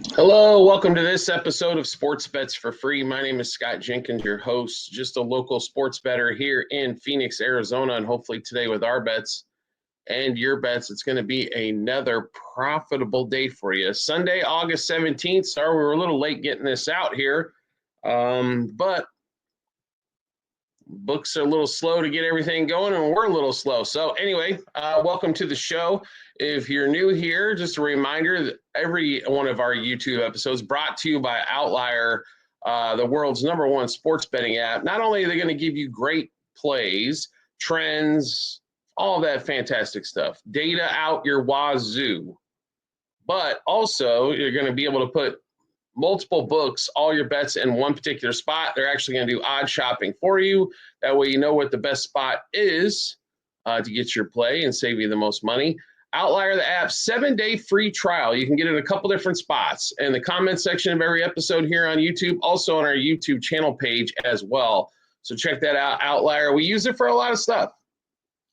Hello, welcome to this episode of Sports Bets for Free. My name is Scott Jenkins, your host, just a local sports bettor here in Phoenix, Arizona, and hopefully today with our bets and your bets, it's going to be another profitable day for you. Sunday, August 17th. Sorry, we were a little late getting this out here, but books are a little slow to get everything going, and we're a little slow. So anyway, welcome to the show. If you're new here, just a reminder that every one of our YouTube episodes brought to you by Outlier, the world's #1 sports betting app. Not only are they going to give you great plays, trends, all of that fantastic stuff, data out your wazoo, but also you're going to be able to put multiple books, all your bets in one particular spot. They're actually going to do odd shopping for you. That way you know what the best spot is to get your play and save you the most money. Outlier, the app, 7-day free trial. You can get it in a couple different spots. In the comment section of every episode here on YouTube, also on our YouTube channel page as well. So check that out, Outlier. We use it for a lot of stuff.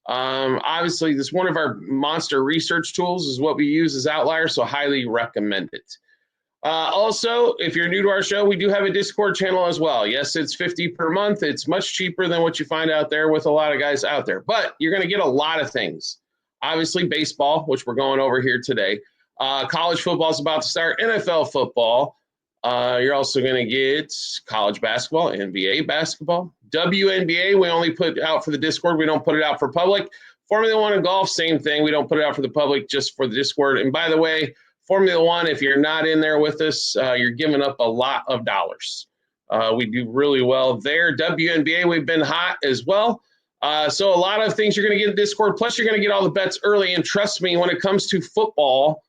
Obviously, this is one of our monster research tools is what we use as Outlier, so highly recommend it. Also, if you're new to our show, we do have a Discord channel as well. Yes, it's $50 per month. It's much cheaper than what you find out there with a lot of guys out there, but you're going to get a lot of things. Obviously, baseball, which we're going over here today. College football is about to start. NFL football. You're also going to get college basketball, NBA basketball, WNBA. We only put out for the Discord. We don't put it out for public. Formula One and golf, same thing. We don't put it out for the public, just for the Discord. And by the way, Formula One, if you're not in there with us, you're giving up a lot of dollars. We do really well there. WNBA, we've been hot as well. So a lot of things you're going to get in Discord. Plus, you're going to get all the bets early. And trust me, when it comes to football,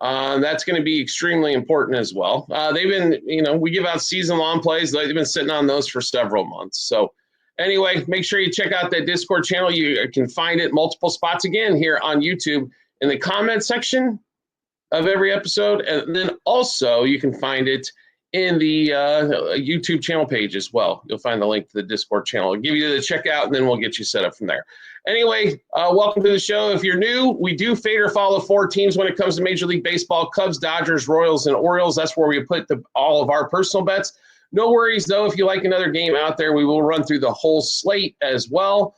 that's going to be extremely important as well. They've been, we give out season-long plays. They've been sitting on those for several months. So anyway, make sure you check out that Discord channel. You can find it multiple spots again here on YouTube in the comment section of every episode, and then also you can find it in the YouTube channel page as well. You'll find the link to the Discord channel. I'll give you the checkout, and then we'll get you set up from there. Anyway, welcome to the show. If you're new, we do fade or follow 4 teams when it comes to Major League Baseball: Cubs, Dodgers, Royals, and Orioles. That's where we put all of our personal bets. No worries, though. If you like another game out there, we will run through the whole slate as well.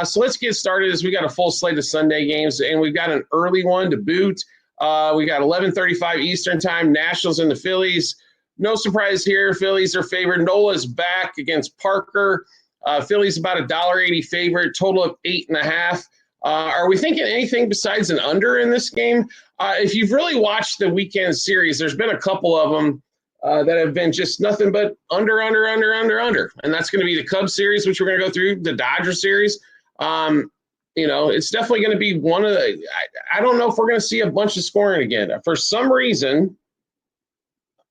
So let's get started as we got a full slate of Sunday games, and we've got an early one to boot. We got 11:35 Eastern time, Nationals and the Phillies. No surprise here. Phillies are favored. Nola's back against Parker. Phillies about $1.80 favorite, total of 8.5. Are we thinking anything besides an under in this game? If you've really watched the weekend series, there's been a couple of them that have been just nothing but under. And that's going to be the Cubs series, which we're going to go through, the Dodgers series. It's definitely going to be one of the – I don't know if we're going to see a bunch of scoring again. For some reason,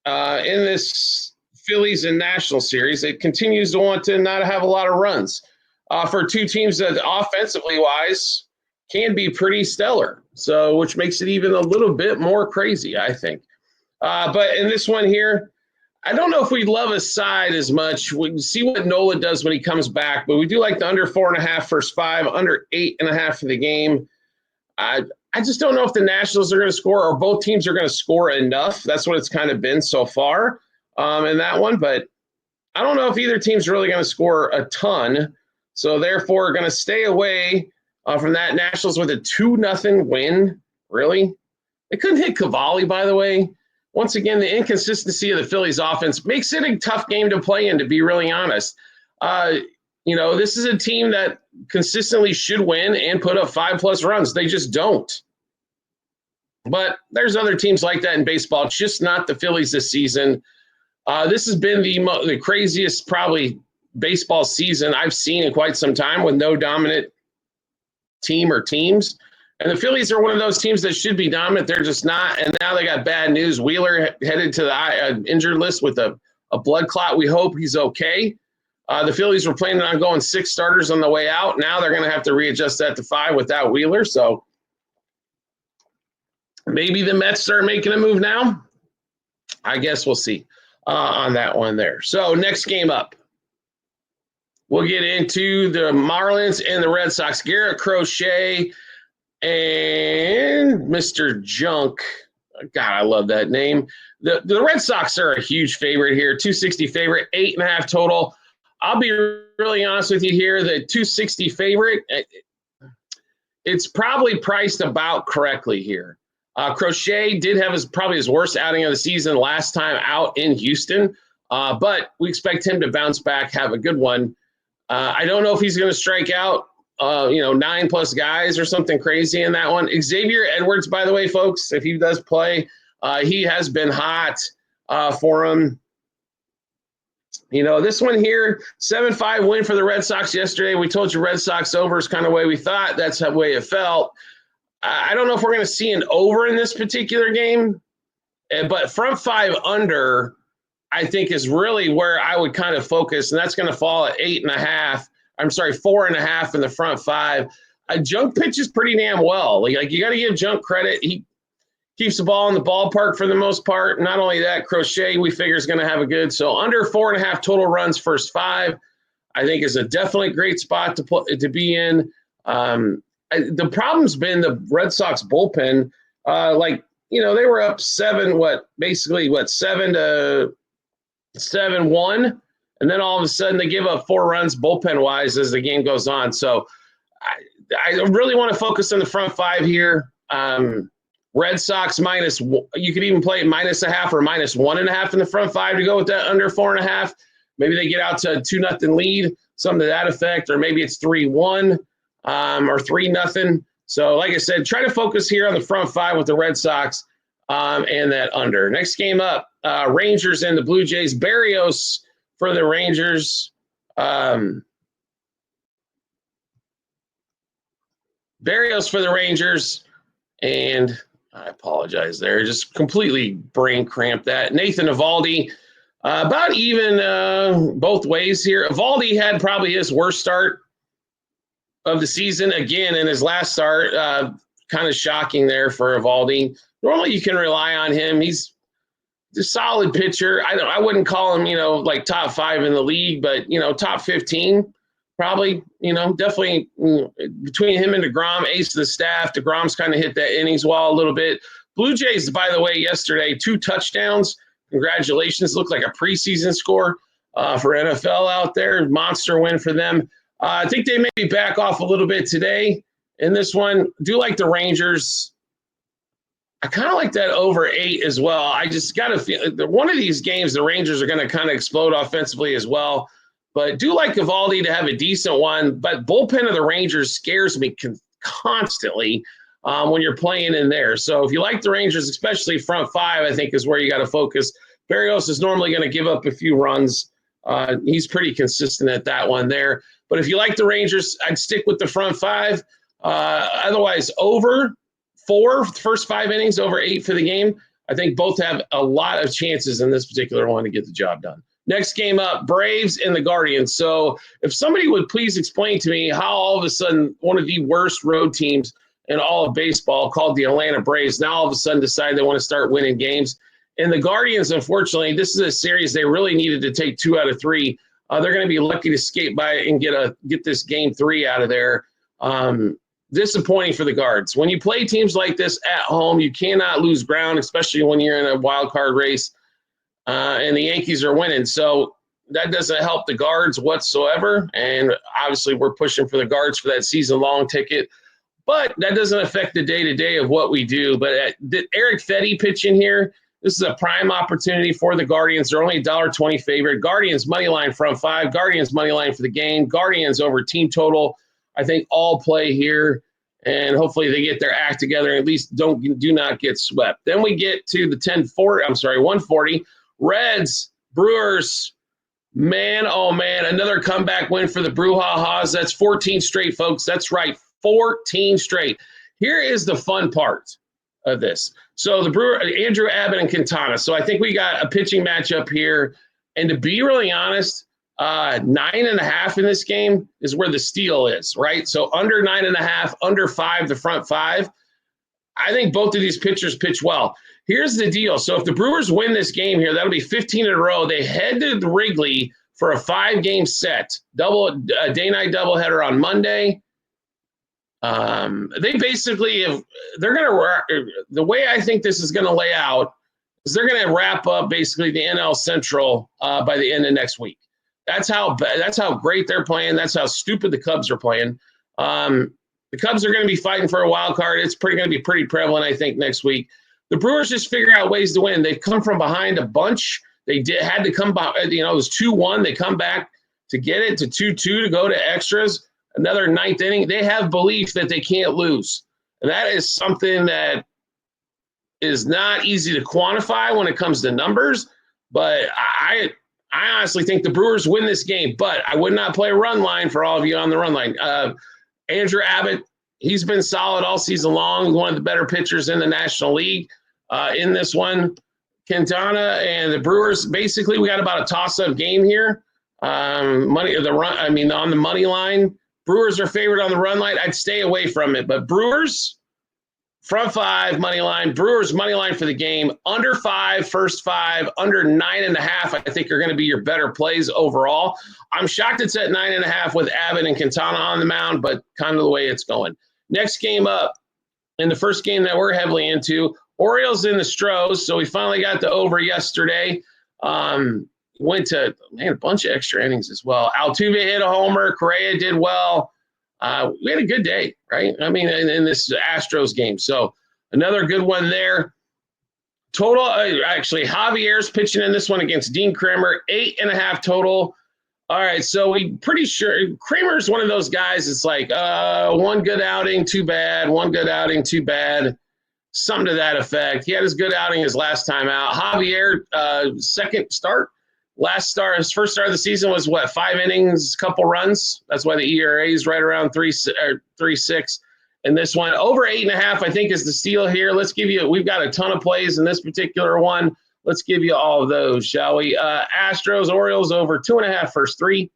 in this Phillies and National series, it continues to want to not have a lot of runs for two teams that offensively-wise can be pretty stellar, so which makes it even a little bit more crazy, I think. But in this one here, I don't know if we love a side as much. We see what Nola does when he comes back, but we do like the under 4.5 first 5, under 8.5 for the game. I just don't know if the Nationals are going to score or both teams are going to score enough. That's what it's kind of been so far in that one. But I don't know if either team's really going to score a ton. So therefore, going to stay away from that. Nationals with a 2-0 win. Really? They couldn't hit Cavalli, by the way. Once again, the inconsistency of the Phillies offense makes it a tough game to play in, to be really honest. This is a team that consistently should win and put up 5+ runs. They just don't. But there's other teams like that in baseball, just not the Phillies this season. This has been the craziest probably baseball season I've seen in quite some time with no dominant team or teams. And the Phillies are one of those teams that should be dominant. They're just not. And now they got bad news. Wheeler headed to the injured list with a blood clot. We hope he's okay. The Phillies were planning on going 6 starters on the way out. Now they're going to have to readjust that to 5 without Wheeler. So maybe the Mets start making a move now. I guess we'll see on that one there. So next game up, we'll get into the Marlins and the Red Sox. Garrett Crochet and Mr. Junk God, I love that name. The Red Sox are a huge favorite here, 260 favorite, 8.5 total. I'll be really honest with you here. The 260 favorite, it's probably priced about correctly here. Crochet did have probably his worst outing of the season last time out in Houston, but we expect him to bounce back, have a good one. I don't know if he's going to strike out, 9+ guys or something crazy in that one. Xavier Edwards, by the way, folks, if he does play, he has been hot for him. This one here, 7-5 win for the Red Sox yesterday. We told you Red Sox over is kind of the way we thought. That's the way it felt. I don't know if we're going to see an over in this particular game, but front 5 under, I think, is really where I would kind of focus, and that's going to fall at 8.5. I'm sorry, 4.5 in the front 5. Junk pitches pretty damn well. Like you got to give Junk credit. He keeps the ball in the ballpark for the most part. Not only that, Crochet we figure is going to have a good. So under 4.5 total runs first 5, I think is a definitely great spot to be in. The problem's been the Red Sox bullpen. They were up 7-1, and then all of a sudden they give up 4 runs bullpen wise as the game goes on. So I really want to focus on the front 5 here. Red Sox minus, you could even play it -0.5 or -1.5 in the front 5 to go with that under 4.5. Maybe they get out to a 2-0 lead, something to that effect, or maybe it's 3-1 or 3-0. So like I said, try to focus here on the front 5 with the Red Sox and that under. Next game up, Rangers and the Blue Jays. Berrios for the Rangers. Berrios for the Rangers, and I apologize there. Just completely brain cramped that. Nathan Eovaldi, about even both ways here. Eovaldi had probably his worst start of the season again in his last start. Kind of shocking there for Eovaldi. Normally you can rely on him. He's a solid pitcher. I wouldn't call him, like top 5 in the league, but, top 15 probably, definitely between him and DeGrom, ace of the staff. DeGrom's kind of hit that innings wall a little bit. Blue Jays, by the way, yesterday, 2 touchdowns. Congratulations. Looked like a preseason score for NFL out there. Monster win for them. I think they maybe back off a little bit today in this one. Do like the Rangers. I kind of like that over 8 as well. I just got to feel one of these games, the Rangers are going to kind of explode offensively as well. But do like Eovaldi to have a decent one. But bullpen of the Rangers scares me constantly when you're playing in there. So if you like the Rangers, especially front 5, I think is where you got to focus. Berrios is normally going to give up a few runs. He's pretty consistent at that one there. But if you like the Rangers, I'd stick with the front 5. Otherwise, over 4 first 5 innings, over 8 for the game. I think both have a lot of chances in this particular one to get the job done. Next game up, Braves and the Guardians. So if somebody would please explain to me how all of a sudden one of the worst road teams in all of baseball, called the Atlanta Braves, now all of a sudden decide they want to start winning games. And the Guardians, unfortunately, this is a series they really needed to take 2 out of 3. They're going to be lucky to skate by and get this game 3 out of there. Disappointing for the Guards. When you play teams like this at home, you cannot lose ground, especially when you're in a wild card race and the Yankees are winning. So that doesn't help the Guards whatsoever. And obviously we're pushing for the Guards for that season-long ticket. But that doesn't affect the day-to-day of what we do. But Eric Fetty pitching here, this is a prime opportunity for the Guardians. They're only $1.20 favorite. Guardians money line front 5. Guardians money line for the game. Guardians over team total. I think all play here, and hopefully they get their act together and at least do not get swept. Then we get to the 140. Reds, Brewers. Man, oh man, another comeback win for the Brewhahas. That's 14 straight, folks. That's right, 14 straight. Here is the fun part of this. So the Brewer, Andrew Abbott and Quintana. So I think we got a pitching matchup here. And to be really honest, 9.5 in this game is where the steal is, right? So under 9.5, under 5, the front 5. I think both of these pitchers pitch well. Here's the deal. So if the Brewers win this game here, that'll be 15 in a row. They head to Wrigley for a 5-game set, day-night doubleheader on Monday. They basically have, they're going to, the way I think this is going to lay out is they're going to wrap up basically the NL Central by the end of next week. That's how great they're playing. That's how stupid the Cubs are playing. The Cubs are going to be fighting for a wild card. It's going to be pretty prevalent, I think, next week. The Brewers just figure out ways to win. They've come from behind a bunch. They had to come by, it was 2-1. They come back to get it to 2-2 to go to extras. Another ninth inning. They have belief that they can't lose. And that is something that is not easy to quantify when it comes to numbers. But I honestly think the Brewers win this game. But I would not play a run line for all of you on the run line. Andrew Abbott, he's been solid all season long. One of the better pitchers in the National League in this one. Quintana and the Brewers, basically, we got about a toss-up game here. On the money line. Brewers are favored on the run line. I'd stay away from it. But Brewers, front 5, money line. Brewers, money line for the game. Under 5, first 5. Under 9.5, I think are going to be your better plays overall. I'm shocked it's at 9.5 with Abbott and Quintana on the mound, but kind of the way it's going. Next game up, in the first game that we're heavily into, Orioles in the Astros. So we finally got the over yesterday. Went to, a bunch of extra innings as well. Altuve hit a homer. Correa did well. We had a good day, right? I mean, in this Astros game. So another good one there. Total, actually, Javier's pitching in this one against Dean Kramer. 8.5 total. All right, so we pretty sure Kramer's one of those guys. It's like one good outing, too bad. One good outing, too bad. Something to that effect. He had his good outing his last time out. Javier, second start. His first start of the season was 5 innings, couple runs. That's why the ERA is right around 3.6. And this one over 8.5, I think, is the steal here. We've got a ton of plays in this particular one. Let's give you all of those, shall we? Astros, Orioles over 2.5 first 3,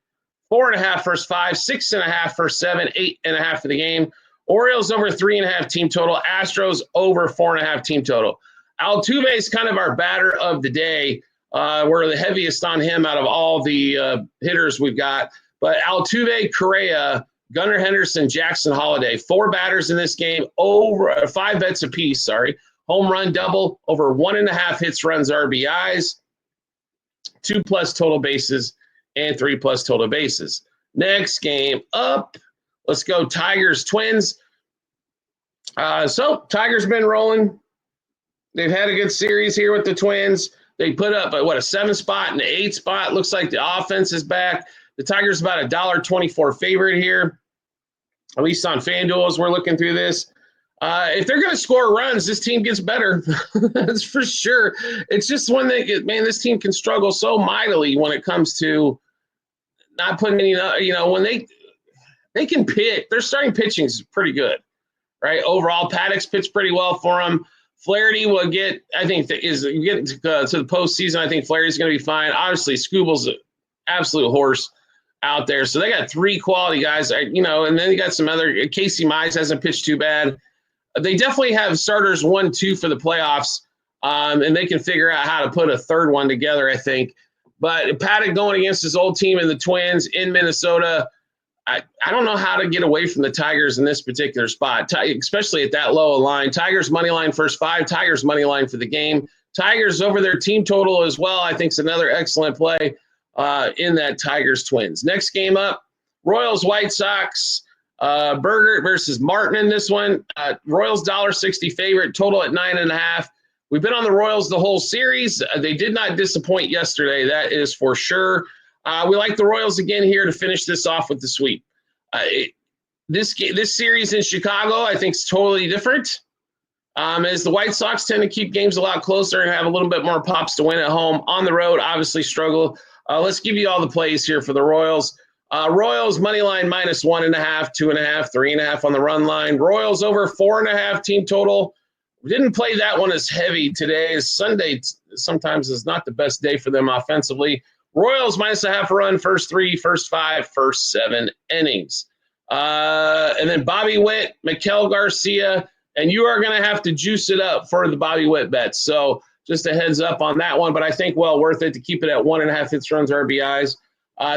4.5 first 5, 6.5 first 7, 8.5 for the game. Orioles over 3.5 team total. Astros over 4.5 team total. Altuve is kind of our batter of the day. We're the heaviest on him out of all the hitters we've got. But Altuve, Correa, Gunnar Henderson, Jackson Holiday, 4 batters in this game, over 5 bets apiece, Home run double, over 1.5 hits, runs, RBIs, 2+ total bases, and 3+ total bases. Next game up, let's go Tigers, Twins. So Tigers been rolling. They've had a good series here with the Twins. They put up a 7 spot and an 8 spot. Looks like the offense is back. The Tigers about a $1.24 favorite here, at least on FanDuel as we're looking through this. If they're going to score runs, this team gets better. That's for sure. It's just when this team can struggle so mightily when it comes to not putting any, when they can pitch. Their starting pitching is pretty good, right? Overall, Paddock's pitched pretty well for them. Flaherty will get, I think, getting to the postseason. I think Flaherty's going to be fine. Obviously, Skubal's an absolute horse out there. So they got 3 quality guys, and then you got some other. Casey Mize hasn't pitched too bad. They definitely have starters 1, 2 for the playoffs, and they can figure out how to put a third one together, I think. But Paddock going against his old team in the Twins in Minnesota, I don't know how to get away from the Tigers in this particular spot, especially at that low a line. Tigers money line first 5, Tigers money line for the game. Tigers over their team total as well, I think, is another excellent play in that Tigers Twins. Next game up, Royals White Sox. Berger versus Martin in this one. Royals $1.60 favorite, total at 9.5. We've been on the Royals the whole series. They did not disappoint yesterday, that is for sure. We like the Royals again here to finish this off with the sweep. This series in Chicago, I think, is totally different. As the White Sox tend to keep games a lot closer and have a little bit more pops to win at home. On the road, obviously struggle. Let's give you all the plays here for the Royals. Royals money line minus 1.5, 2.5, 3.5 on the run line. Royals over 4.5 team total. We didn't play that one as heavy today. Sunday sometimes is not the best day for them offensively. Royals minus 0.5 run, first 3, first 5, first 7 innings. And then Bobby Witt, Maikel Garcia, and you are going to have to juice it up for the Bobby Witt bets. So just a heads up on that one, but I think well worth it to keep it at 1.5 hits, runs, RBIs.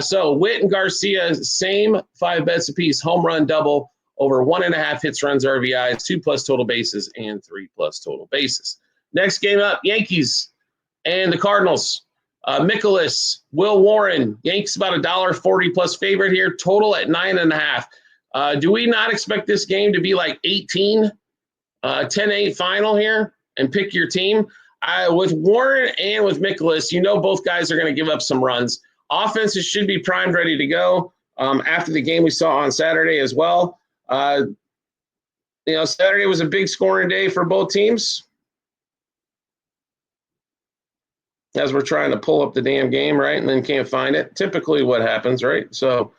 So Witt and Garcia, same 5 bets apiece, home run double, over 1.5 hits, runs, RBIs, 2+ total bases, and 3+ total bases. Next game up, Yankees and the Cardinals. Mikolas, Will Warren, Yankees about $1.40 plus favorite here, total at 9.5. Do we not expect this game to be like 18, 10-8 final here and pick your team? With Warren and with Mikolas, both guys are going to give up some runs. Offenses should be primed, ready to go after the game we saw on Saturday as well. Saturday was a big scoring day for both teams. As we're trying to pull up the damn game, right, and then can't find it. Typically what happens, right? So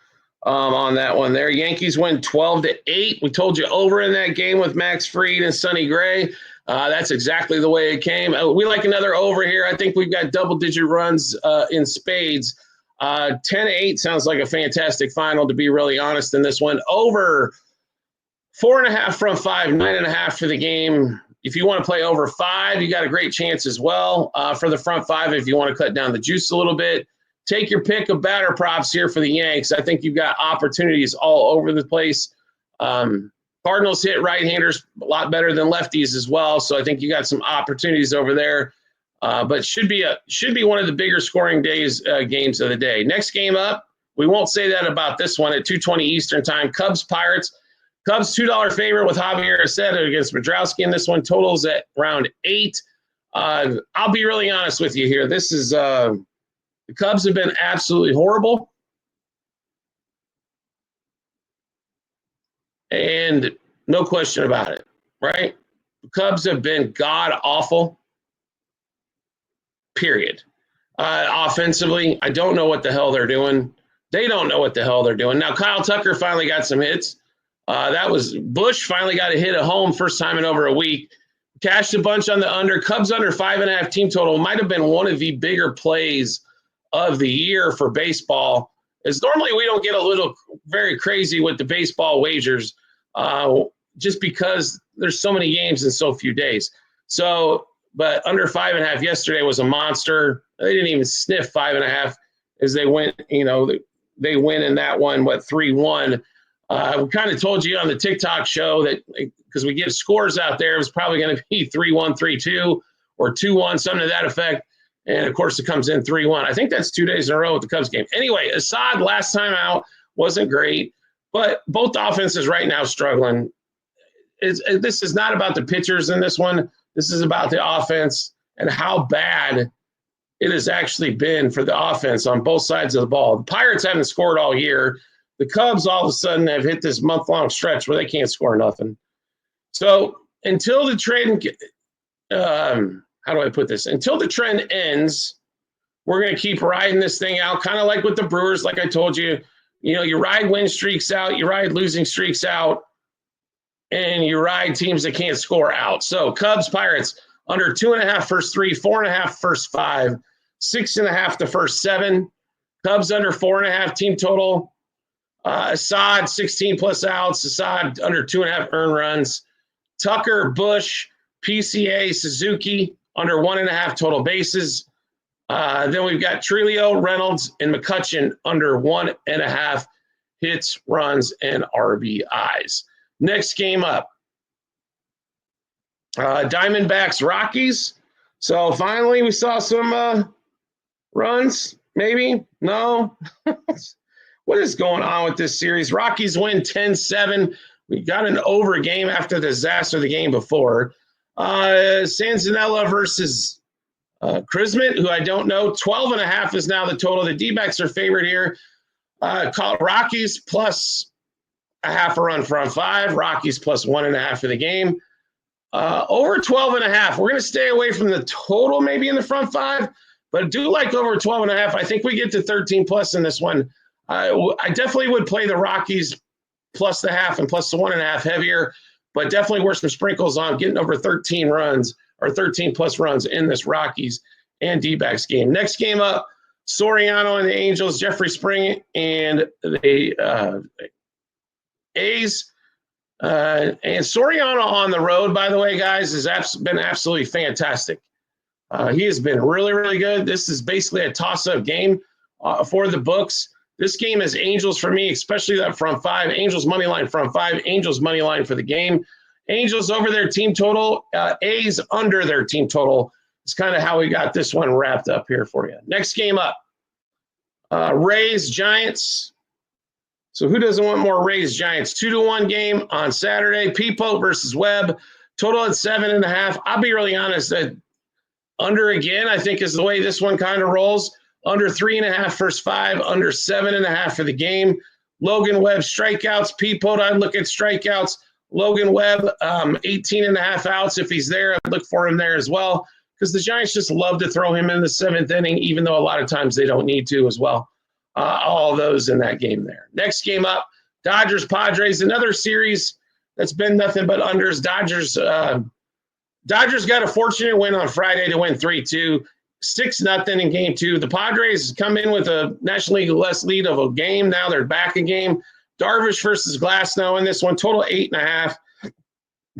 on that one there, Yankees win 12-8. We told you over in that game with Max Fried and Sonny Gray. That's exactly the way it came. We like another over here. I think we've got double-digit runs in spades. 10-8 sounds like a fantastic final, to be really honest, in this one. Over 4.5 from 5, 9.5 for the game. If you want to play over 5, you got a great chance as well for the front 5 if you want to cut down the juice a little bit. Take your pick of batter props here for the Yanks. I think you've got opportunities all over the place. Cardinals hit right-handers a lot better than lefties as well, so I think you got some opportunities over there. But should be one of the bigger scoring games of the day. Next game up, we won't say that about this one at 2:20 Eastern time. Cubs-Pirates. Cubs $2 favorite with Javier Aceta against Madrowski in this one. Totals at around 8. I'll be really honest with you here. This is the Cubs have been absolutely horrible. And no question about it, right? The Cubs have been god-awful, period. Offensively, I don't know what the hell they're doing. They don't know what the hell they're doing. Now, Kyle Tucker finally got some hits. That was Bush finally got a hit at home, first time in over a week. Cashed a bunch on the under. Cubs under 5.5 team total might have been one of the bigger plays of the year for baseball. As normally we don't get a little very crazy with the baseball wagers just because there's so many games in so few days. So, but under 5.5 yesterday was a monster. They didn't even sniff 5.5 as they went, they win in that one, 3-1. We kind of told you on the TikTok show that because we give scores out there, it was probably going to be 3-1, 3-2, or 2-1, something to that effect. And, of course, it comes in 3-1. I think that's 2 days in a row with the Cubs game. Anyway, Assad last time out wasn't great, but both offenses right now struggling. This is not about the pitchers in this one. This is about the offense and how bad it has actually been for the offense on both sides of the ball. The Pirates haven't scored all year. The Cubs all of a sudden have hit this month-long stretch where they can't score nothing. So until the trend, how do I put this? Until the trend ends, we're going to keep riding this thing out, kind of like with the Brewers. Like I told you, you ride win streaks out, you ride losing streaks out, and you ride teams that can't score out. So Cubs, Pirates, under 2.5 first 3, 4.5 first 5, 6.5 the first 7. Cubs under 4.5 team total. Assad, 16+ outs. Assad under 2.5 earned runs. Tucker, Bush, PCA, Suzuki under 1.5 total bases. Then we've got Trilio, Reynolds, and McCutchen under 1.5 hits, runs, and RBIs. Next game up, Diamondbacks, Rockies. So finally we saw some runs, maybe? No? What is going on with this series? Rockies win 10-7. We got an over game after the disaster the game before. Sanzanella versus Christmas, who I don't know. 12.5 is now the total. The D-backs are favored here. Rockies plus a half a run front 5. Rockies plus 1.5 for the game. Over 12.5. We're going to stay away from the total maybe in the front 5, but I do like over 12.5. I think we get to 13+ in this one. I definitely would play the Rockies plus the half and plus the 1.5 heavier, but definitely worth some sprinkles on getting over 13 runs or 13+ runs in this Rockies and D-backs game. Next game up, Soriano and the Angels, Jeffrey Spring and the A's. And Soriano on the road, by the way, guys, has been absolutely fantastic. He has been really, really good. This is basically a toss-up game for the books. This game is Angels for me, especially that front five. Angels money line front five. Angels money line for the game. Angels over their team total. A's under their team total. It's kind of how we got this one wrapped up here for you. Next game up. Rays, Giants. So who doesn't want more Rays, Giants? 2-1 game on Saturday. Peepo versus Webb. Total at 7.5. I'll be really honest. That under again, I think is the way this one kind of rolls. Under 3.5 first five. Under 7.5 for the game. Logan Webb strikeouts. Peepo, I'd look at strikeouts. Logan Webb, 18.5 outs. If he's there, I'd look for him there as well. Because the Giants just love to throw him in the seventh inning, even though a lot of times they don't need to as well. All those in that game there. Next game up, Dodgers, Padres, another series that's been nothing but unders. Dodgers got a fortunate win on Friday to win 3-2, 6-0 in game two. The Padres come in with a National League West lead of a game. Now they're back a game. Darvish versus Glasnow in this one, total 8.5.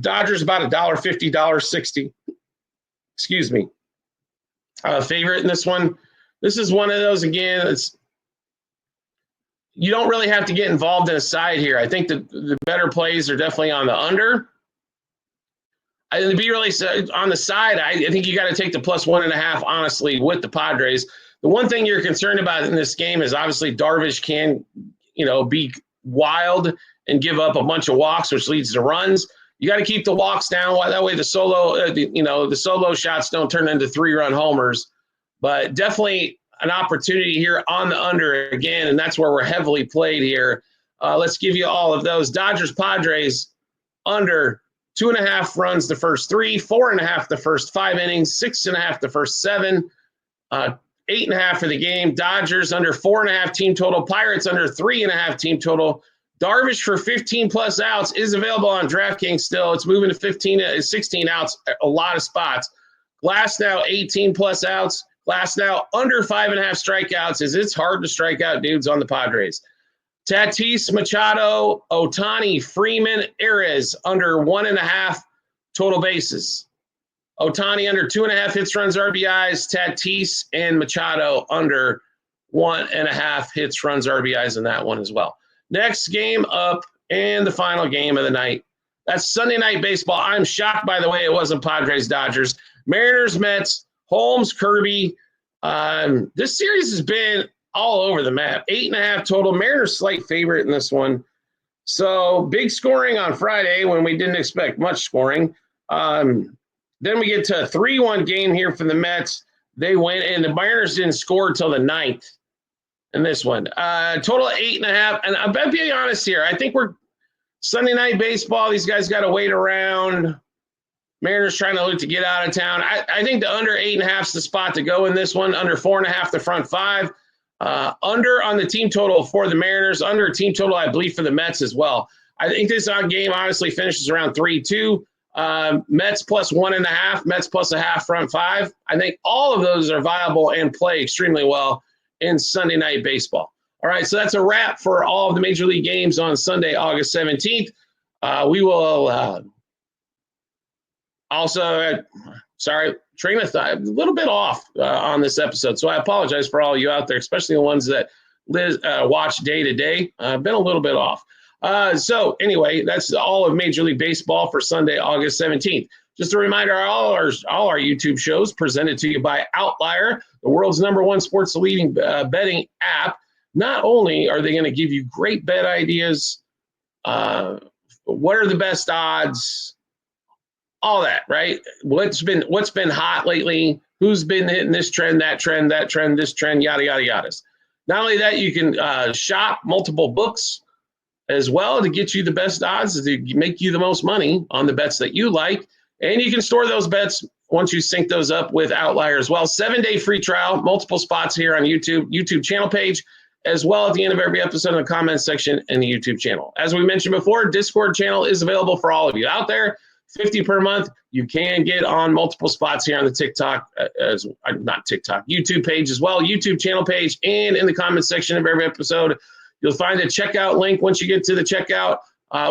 Dodgers about $1.50, $1.60. Excuse me. Favorite in this one. This is one of those, again, you don't really have to get involved in a side here. I think the better plays are definitely on the under. To be really on the side, I think you got to take the +1.5, honestly, with the Padres. The one thing you're concerned about in this game is obviously Darvish can, be wild and give up a bunch of walks, which leads to runs. You got to keep the walks down. That way the solo shots don't turn into 3-run homers. But definitely an opportunity here on the under again, and that's where we're heavily played here. Let's give you all of those. Dodgers, Padres, under 2.5 runs the first 3, 4.5 the first 5 innings, 6.5 the first 7, 8.5 for the game. Dodgers under 4.5 team total. Pirates under 3.5 team total. Darvish for 15+ outs is available on DraftKings still. It's moving to 16 outs, a lot of spots. Glasnow 18+ outs. Glasnow under 5.5 strikeouts, as it's hard to strike out dudes on the Padres. Tatis, Machado, Ohtani, Freeman, Arias under 1.5 total bases. Ohtani under 2.5 hits, runs, RBIs. Tatis and Machado under 1.5 hits, runs, RBIs in that one as well. Next game up, and the final game of the night. That's Sunday Night Baseball. I'm shocked, by the way, it wasn't Padres-Dodgers. Mariners, Mets, Holmes, Kirby. This series has been all over the map. 8.5 total. Mariners slight favorite in this one. So big scoring on Friday when we didn't expect much scoring. Then we get to a 3-1 game here for the Mets. They win, and the Mariners didn't score until the 9th. In this one, total 8.5, and I'll be honest here. I think we're Sunday Night Baseball. These guys got to wait around. Mariners trying to look to get out of town. I think the under 8.5 is the spot to go in this one. Under 4.5 the front 5. Under on the team total for the Mariners. Under team total, I believe, for the Mets as well. I think this game honestly finishes around 3-2. Mets +1.5. Mets +0.5 front 5. I think all of those are viable and play extremely well in Sunday Night Baseball. All right, so that's a wrap for all of the Major League games on Sunday, August 17th. We will train of thought, a little bit off on this episode, so I apologize for all you out there, especially the ones that watch day to day. I've been a little bit off. So anyway, that's all of Major League Baseball for Sunday, August 17th. Just a reminder, all our YouTube shows presented to you by Outlier, the world's #1 sports leading betting app. Not only are they going to give you great bet ideas, what are the best odds, all that, right? What's been hot lately? Who's been hitting this trend, that trend, this trend, yada, yada, yadas. Not only that, you can shop multiple books as well to get you the best odds, to make you the most money on the bets that you like. And you can store those bets once you sync those up with Outlier as well. 7-day free trial, multiple spots here on YouTube channel page, as well at the end of every episode in the comments section in the YouTube channel. As we mentioned before, Discord channel is available for all of you out there. $50 per month. You can get on multiple spots here on the YouTube page as well, YouTube channel page, and in the comments section of every episode. You'll find a checkout link. Once you get to the checkout,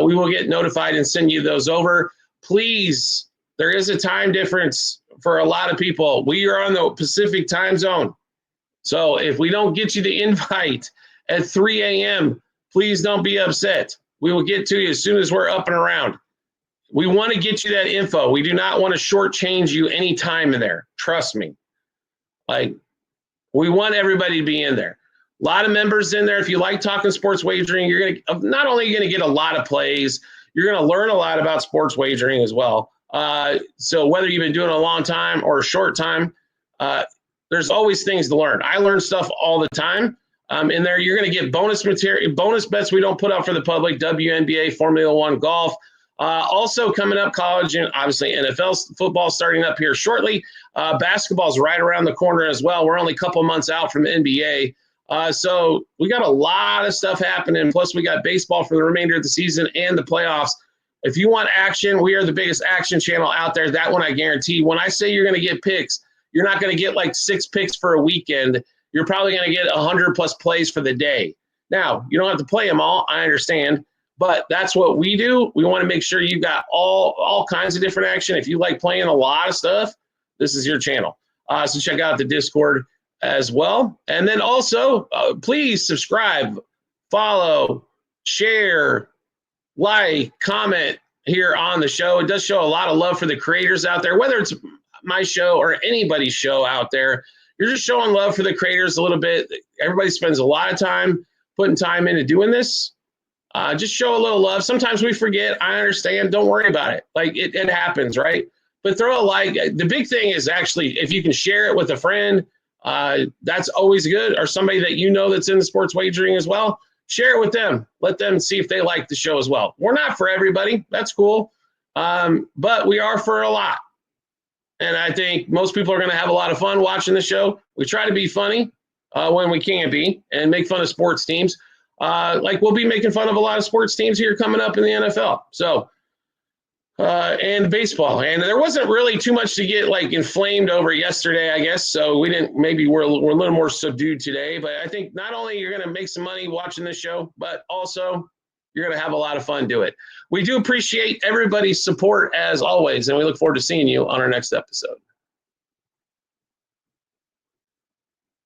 we will get notified and send you those over. Please, there is a time difference for a lot of people. We are on the Pacific time zone. So if we don't get you the invite at 3 a.m. Please don't be upset. We will get to you as soon as we're up and around. We want to get you that info. We do not want to shortchange you any time in there. Trust me. Like, we want everybody to be in there. A lot of members in there. If you like talking sports wagering, you're going to not only going to get a lot of plays, you're going to learn a lot about sports wagering as well. So whether you've been doing it a long time or a short time, there's always things to learn. I learn stuff all the time. In there, you're going to get bonus material, bonus bets we don't put out for the public, WNBA, Formula One, golf. Also coming up, college and obviously NFL football starting up here shortly. Basketball's right around the corner as well. We're only a couple months out from the NBA. So we got a lot of stuff happening. Plus, we got baseball for the remainder of the season and the playoffs. If you want action, we are the biggest action channel out there. That one I guarantee. When I say you're going to get picks, you're not going to get like 6 picks for a weekend. You're probably going to get 100+ plays for the day. Now, you don't have to play them all. I understand. But that's what we do. We want to make sure you got all kinds of different action. If you like playing a lot of stuff, this is your channel. So check out the Discord as well. And then also, please subscribe, follow, share, like, comment here on the show. It does show a lot of love for the creators out there, whether it's my show or anybody's show out there. You're just showing love for the creators a little bit. Everybody spends a lot of time putting time into doing this. Just show a little love. Sometimes we forget. I understand. Don't worry about it. Like, it happens, right? But throw a like. The big thing is actually if you can share it with a friend, that's always good. Or somebody that you know that's in the sports wagering as well. Share it with them. Let them see if they like the show as well. We're not for everybody. That's cool. But we are for a lot. And I think most people are going to have a lot of fun watching the show. We try to be funny when we can be and make fun of sports teams. Like we'll be making fun of a lot of sports teams here coming up in the NFL. So, and baseball. And there wasn't really too much to get like inflamed over yesterday, I guess. So maybe we're a little more subdued today. But I think not only you're going to make some money watching this show, but also you're going to have a lot of fun do it. We do appreciate everybody's support as always. And we look forward to seeing you on our next episode.